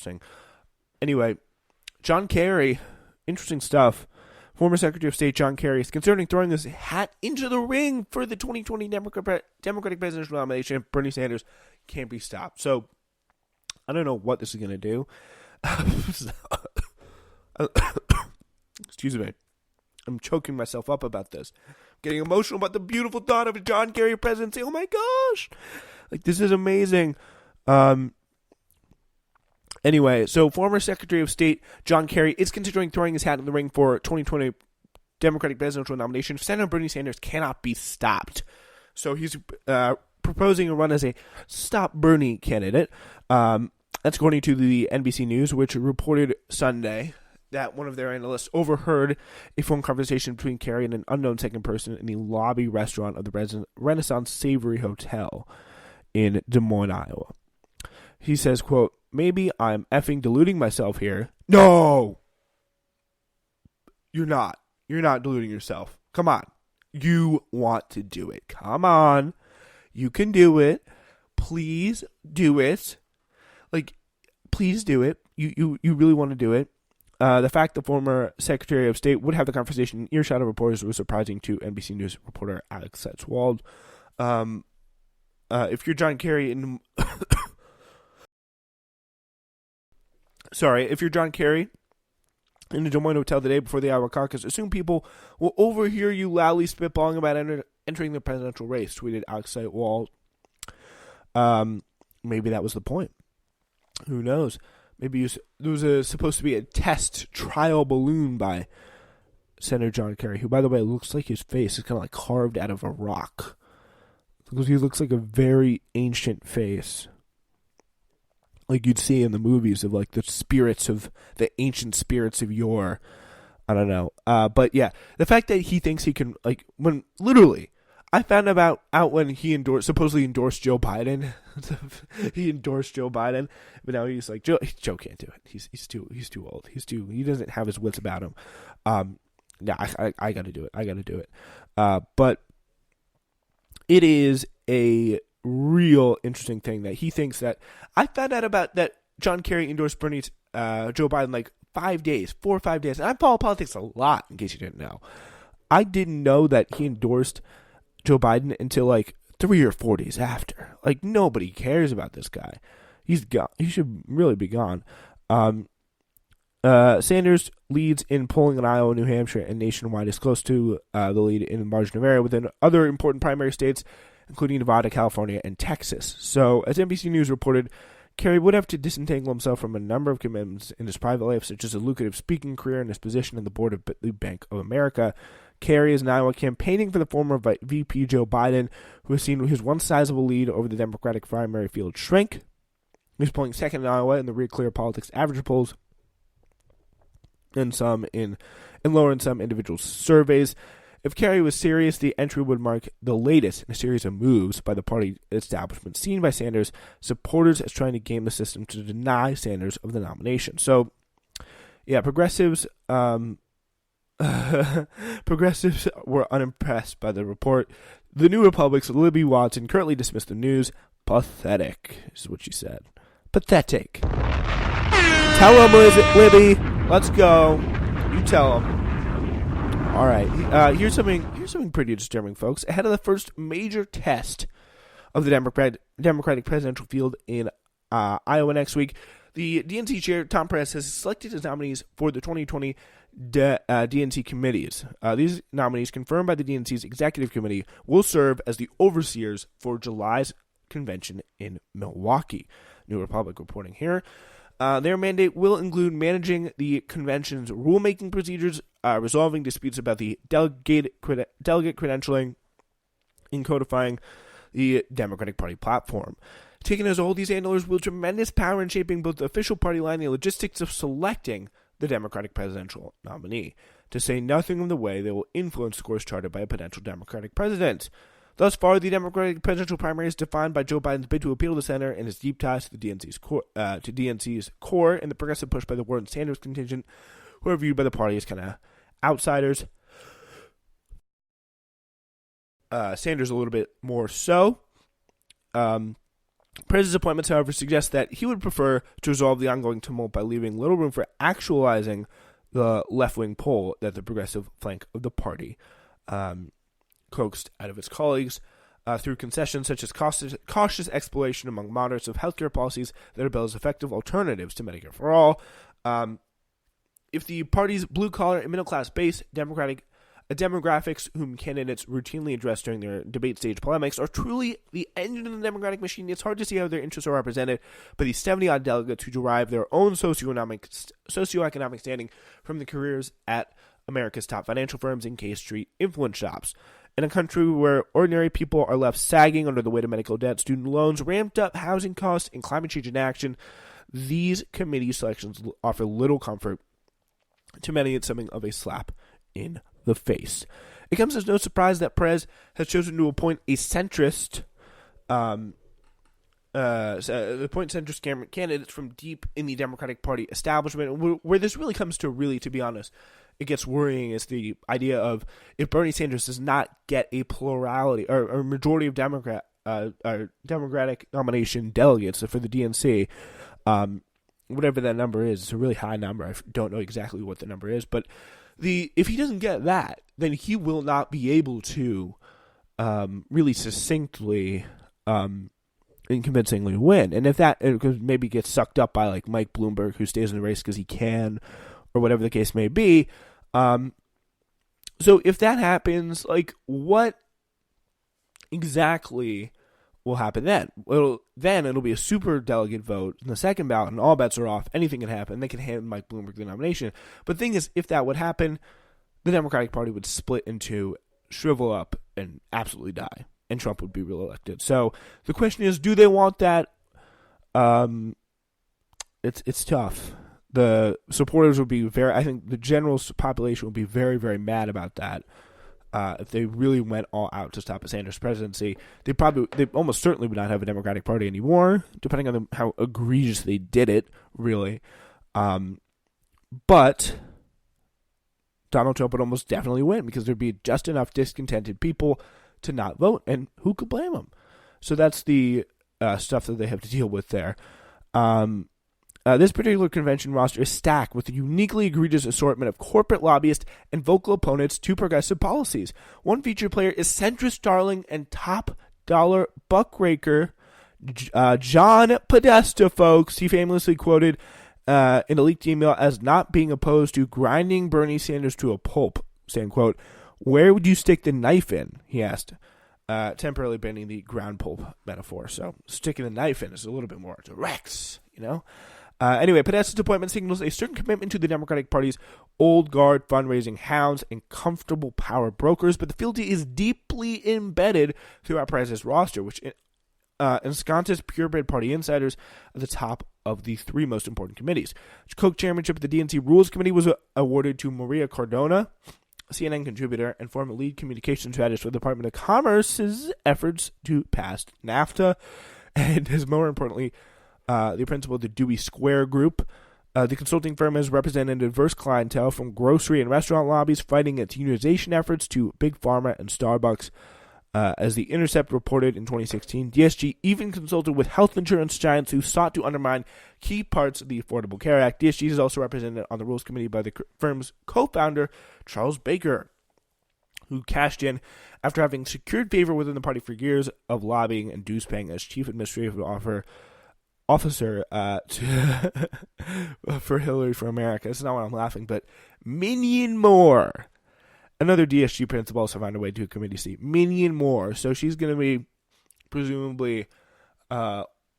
interesting. Anyway, John Kerry, interesting stuff. Former Secretary of State John Kerry is considering throwing his hat into the ring for the 2020 Democratic presidential nomination if Bernie Sanders can't be stopped. So, I don't know what this is going to do. Excuse me. I'm choking myself up about this. I'm getting emotional about the beautiful thought of a John Kerry presidency. Oh my gosh. Like, this is amazing. Anyway, so former Secretary of State John Kerry is considering throwing his hat in the ring for 2020 Democratic presidential nomination if Senator Bernie Sanders cannot be stopped. So he's proposing a run as a Stop Bernie candidate. That's according to the NBC News, which reported Sunday that one of their analysts overheard a phone conversation between Kerry and an unknown second person in the lobby restaurant of the Renaissance Savory Hotel in Des Moines, Iowa. He says, quote, "Maybe I'm effing deluding myself here." No! You're not. You're not deluding yourself. Come on. You want to do it. Come on. You can do it. Please do it. Like, please do it. You really want to do it. The fact the former Secretary of State would have the conversation in earshot of reporters was surprising to NBC News reporter Alex Setzwald. If you're John Kerry in... If you're John Kerry in the Des Moines Hotel the day before the Iowa Caucus, assume people will overhear you loudly spitballing about entering the presidential race, tweeted Alex Seitwald. Maybe that was the point. Who knows? Maybe there was supposed to be a test trial balloon by Senator John Kerry, who, by the way, looks like his face is kind of like carved out of a rock. Because he looks like a very ancient face, like you'd see in the movies of like the ancient spirits of yore. I don't know. But yeah, the fact that he thinks he can, like, when literally, I found out when he supposedly endorsed Joe Biden. He endorsed Joe Biden, but now he's like, Joe can't do it. He's too old. He doesn't have his wits about him. I got to do it. I got to do it. But it is a real interesting thing that he thinks that I found out about that John Kerry endorsed Joe Biden like 4 or 5 days. And I follow politics a lot, in case you didn't know. I didn't know that he endorsed Joe Biden until like 3 or 4 days after. Like, nobody cares about this guy. He's gone. He should really be gone. Sanders leads in polling in Iowa, New Hampshire, and nationwide is close to the lead in the margin of error within other important primary states, including Nevada, California, and Texas. So, as NBC News reported, Kerry would have to disentangle himself from a number of commitments in his private life, such as a lucrative speaking career and his position on the board of the Bank of America. Kerry is in Iowa campaigning for the former VP Joe Biden, who has seen his once sizable lead over the Democratic primary field shrink. He's polling second in Iowa in the Real Clear Politics average polls, and lower in some individual surveys. If Kerry was serious, the entry would mark the latest in a series of moves by the party establishment seen by Sanders supporters as trying to game the system to deny Sanders of the nomination. So, yeah, progressives were unimpressed by the report. The New Republic's Libby Watson currently dismissed the news. Pathetic is what she said. Pathetic. Tell him, Libby. Let's go. You tell him. All right. Here's something pretty disturbing, folks. Ahead of the first major test of the Democratic presidential field in Iowa next week, the DNC chair, Tom Perez, has selected his nominees for the 2020 DNC committees. These nominees, confirmed by the DNC's executive committee, will serve as the overseers for July's convention in Milwaukee. New Republic reporting here. Their mandate will include managing the convention's rulemaking procedures, resolving disputes about the delegate credentialing, and codifying the Democratic Party platform. Taken as a whole, these handlers wield tremendous power in shaping both the official party line and the logistics of selecting the Democratic presidential nominee, to say nothing of the way they will influence the course charted by a potential Democratic president. Thus far, the Democratic presidential primary is defined by Joe Biden's bid to appeal to the center and his deep ties to the DNC's core, and the progressive push by the Warren Sanders contingent, who are viewed by the party as kind of outsiders. Sanders a little bit more so. Perez's appointments, however, suggest that he would prefer to resolve the ongoing tumult by leaving little room for actualizing the left-wing pull that the progressive flank of the party coaxed out of its colleagues through concessions such as cautious exploration among moderates of healthcare policies that are billed as effective alternatives to Medicare for All. If the party's blue-collar and middle-class base, demographics whom candidates routinely address during their debate stage polemics are truly the engine of the Democratic machine, it's hard to see how their interests are represented by these 70-odd delegates who derive their own socioeconomic standing from the careers at America's top financial firms and K Street influence shops. In a country where ordinary people are left sagging under the weight of medical debt, student loans, ramped-up housing costs, and climate change inaction, these committee selections offer little comfort. To many, it's something of a slap in the face. It comes as no surprise that Perez has chosen to appoint a centrist, candidates from deep in the Democratic Party establishment. Where this really comes to be honest, it gets worrying is the idea of if Bernie Sanders does not get a plurality or majority of Democratic nomination delegates for the DNC, whatever that number is, it's a really high number. I don't know exactly what the number is, but if he doesn't get that, then he will not be able to really succinctly and convincingly win. And if that maybe gets sucked up by like Mike Bloomberg, who stays in the race because he can, or whatever the case may be. So if that happens, like what exactly will happen then? It'll be a super delegate vote in the second ballot, and all bets are off. Anything can happen. They can hand Mike Bloomberg the nomination. But the thing is, if that would happen, the Democratic Party would split into, shrivel up, and absolutely die, and Trump would be reelected. So the question is, do they want that? It's tough. The supporters would be I think the general population would be very, very mad about that. If they really went all out to stop a Sanders presidency, they almost certainly would not have a Democratic Party anymore, depending on how egregious they did it, really. But Donald Trump would almost definitely win because there'd be just enough discontented people to not vote, and who could blame them? So that's the stuff that they have to deal with there. This particular convention roster is stacked with a uniquely egregious assortment of corporate lobbyists and vocal opponents to progressive policies. One featured player is centrist darling and top dollar buckraker John Podesta, folks. He famously quoted in a leaked email as not being opposed to grinding Bernie Sanders to a pulp, saying, quote, "Where would you stick the knife in?" he asked, temporarily banning the ground pulp metaphor. So sticking the knife in is a little bit more direct, you know? Anyway, Podesta's appointment signals a certain commitment to the Democratic Party's old guard fundraising hounds and comfortable power brokers, but the fealty is deeply embedded throughout Perez's roster, which ensconces purebred party insiders at the top of the three most important committees. The co-chairmanship of the DNC Rules Committee was awarded to Maria Cardona, a CNN contributor and former lead communications strategist for the Department of Commerce's efforts to pass NAFTA, and is more importantly, the principal of the Dewey Square Group. The consulting firm has represented a diverse clientele from grocery and restaurant lobbies fighting its unionization efforts to Big Pharma and Starbucks. As The Intercept reported in 2016, DSG even consulted with health insurance giants who sought to undermine key parts of the Affordable Care Act. DSG is also represented on the Rules Committee by the firm's co-founder, Charles Baker, who cashed in after having secured favor within the party for years of lobbying and dues paying as chief administrative officer for Hillary for America. That's not why I'm laughing, but Minion Moore, another DSG principal, also found a way to a committee seat. Minion Moore. So she's going to be presumably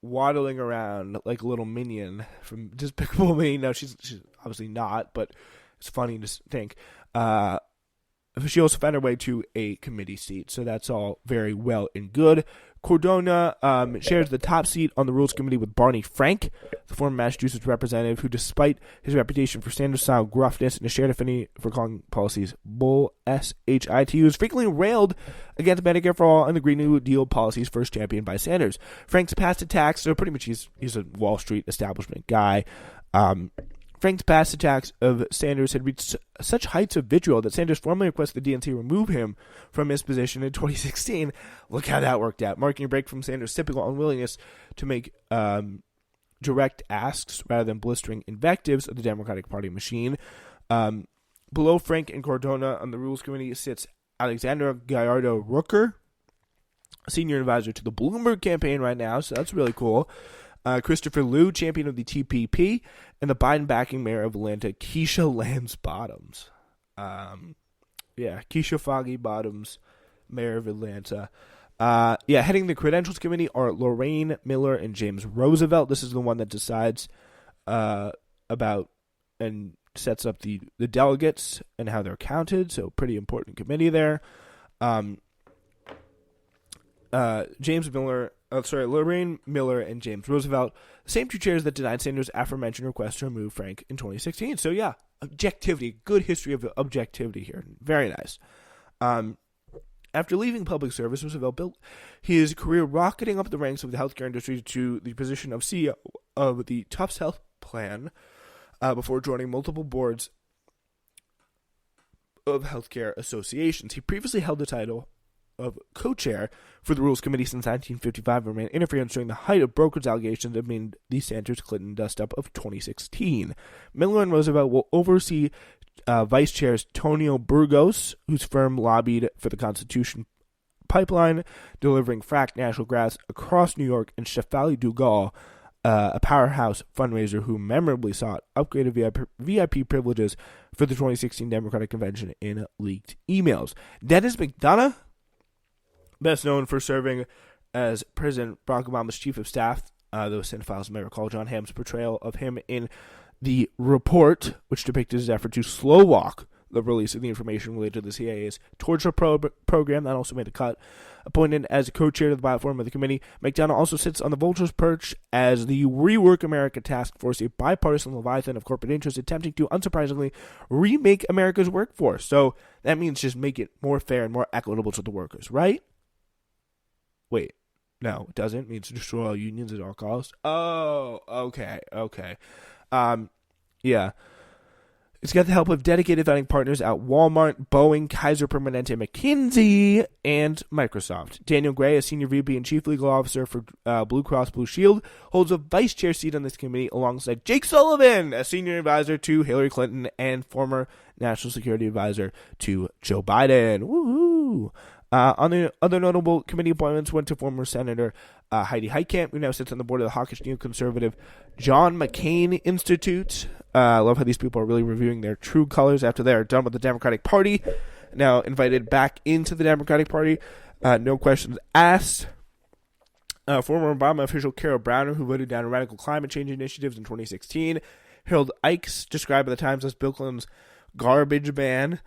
waddling around like a little minion from Despicable Me. No, she's obviously not, but it's funny to think. She also found her way to a committee seat, so that's all very well and good. Cardona shares the top seat on the Rules Committee with Barney Frank, the former Massachusetts representative who, despite his reputation for Sanders-style gruffness and a shared affinity for calling policies bull, S-H-I-T, was frequently railed against Medicare for All and the Green New Deal policies first championed by Sanders. Frank's past attacks, so pretty much he's a Wall Street establishment guy, Frank's past attacks of Sanders had reached such heights of vitriol that Sanders formally requested the DNC remove him from his position in 2016. Look how that worked out, marking a break from Sanders' typical unwillingness to make direct asks rather than blistering invectives of the Democratic Party machine. Below Frank and Cardona on the Rules Committee sits Alexandra Gallardo-Rooker, senior advisor to the Bloomberg campaign right now, so that's really cool. Christopher Liu, champion of the TPP, and the Biden-backing mayor of Atlanta, Keisha Lance Bottoms. Keisha Foggy Bottoms, mayor of Atlanta. Heading the Credentials Committee are Lorraine Miller and James Roosevelt. This is the one that decides about and sets up the delegates and how they're counted, so pretty important committee there. Lorraine Miller and James Roosevelt, the same two chairs that denied Sanders' aforementioned request to remove Frank in 2016. So yeah, objectivity, good history of objectivity here. Very nice. After leaving public service, Roosevelt built his career rocketing up the ranks of the healthcare industry to the position of CEO of the Tufts Health Plan before joining multiple boards of healthcare associations. He previously held the title of co-chair for the Rules Committee since 1955 and ran interference during the height of brokerage allegations that made the Sanders-Clinton dust-up of 2016. Miller and Roosevelt will oversee Vice Chairs Tonio Burgos, whose firm lobbied for the Constitution Pipeline, delivering fracked natural gas across New York, and Shefali Dugal, a powerhouse fundraiser who memorably sought upgraded VIP privileges for the 2016 Democratic Convention in leaked emails. Dennis McDonough, best known for serving as President Barack Obama's chief of staff, those cinephiles may recall John Hamm's portrayal of him in The Report, which depicted his effort to slow walk the release of the information related to the CIA's torture program. That also made the cut. Appointed as co-chair of the platform of the committee, McDonough also sits on the vulture's perch as the Rework America Task Force, a bipartisan leviathan of corporate interests attempting to, unsurprisingly, remake America's workforce. So that means just make it more fair and more equitable to the workers, right? Wait, no, it doesn't. It means destroy all unions at all costs. Oh, okay. It's got the help of dedicated founding partners at Walmart, Boeing, Kaiser Permanente, McKinsey, and Microsoft. Daniel Gray, a senior VP and chief legal officer for Blue Cross Blue Shield, holds a vice chair seat on this committee alongside Jake Sullivan, a senior advisor to Hillary Clinton and former national security advisor to Joe Biden. Woohoo! On the other notable committee appointments went to former Senator Heidi Heitkamp, who now sits on the board of the hawkish neoconservative John McCain Institute. I love how these people are really reviewing their true colors after they are done with the Democratic Party. Now invited back into the Democratic Party. No questions asked. Former Obama official Carol Browner, who voted down radical climate change initiatives in 2016. Harold Ikes, described by the Times as Bill Clinton's garbage ban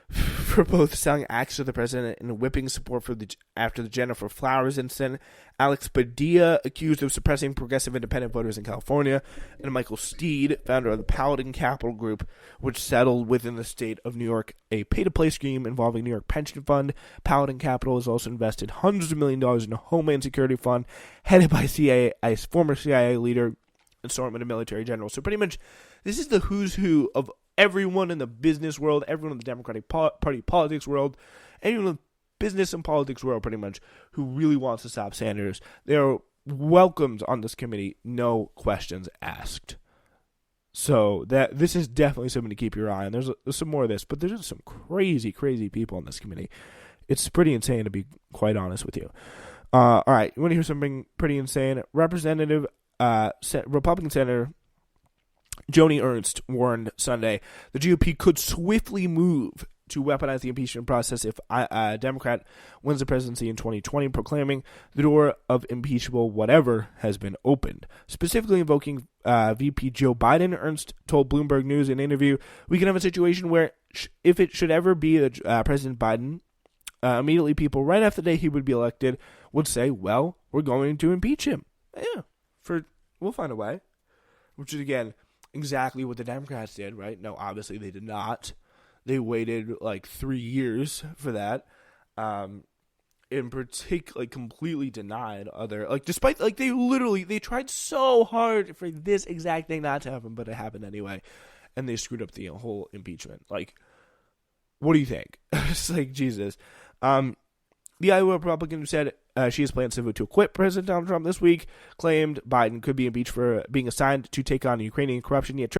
for both selling acts to the president and whipping support for after the Jennifer Flowers incident. Alex Padilla, accused of suppressing progressive independent voters in California. And Michael Steed, founder of the Paladin Capital Group, which settled within the state of New York a pay-to-play scheme involving New York Pension Fund. Paladin Capital has also invested hundreds of millions of dollars in a Homeland Security Fund headed by former CIA leader, assortment of military generals. So pretty much this is the who's who of everyone in the business world, everyone in the Democratic Party politics world, anyone in the business and politics world, pretty much, who really wants to stop Sanders. They are welcomed on this committee, no questions asked. So this is definitely something to keep your eye on. There's some more of this, but there's just some crazy, crazy people on this committee. It's pretty insane, to be quite honest with you. All right, you want to hear something pretty insane? Republican Senator Joni Ernst warned Sunday the GOP could swiftly move to weaponize the impeachment process if a Democrat wins the presidency in 2020, proclaiming the door of impeachable whatever has been opened. Specifically invoking VP Joe Biden, Ernst told Bloomberg News in an interview, "We can have a situation where if it should ever be President Biden, immediately people right after the day he would be elected would say, well, we're going to impeach him. Yeah, we'll find a way." Which is, again, exactly what the Democrats did, right? No, obviously they did not. They waited like 3 years for that. in particular, like, completely denied other, like, despite, like, they tried so hard for this exact thing not to happen, but it happened anyway, and they screwed up the whole impeachment. Like, what do you think? It's like, Jesus. The Iowa Republican who said she has plans to acquit President Donald Trump this week claimed Biden could be impeached for being assigned to take on Ukrainian corruption, yet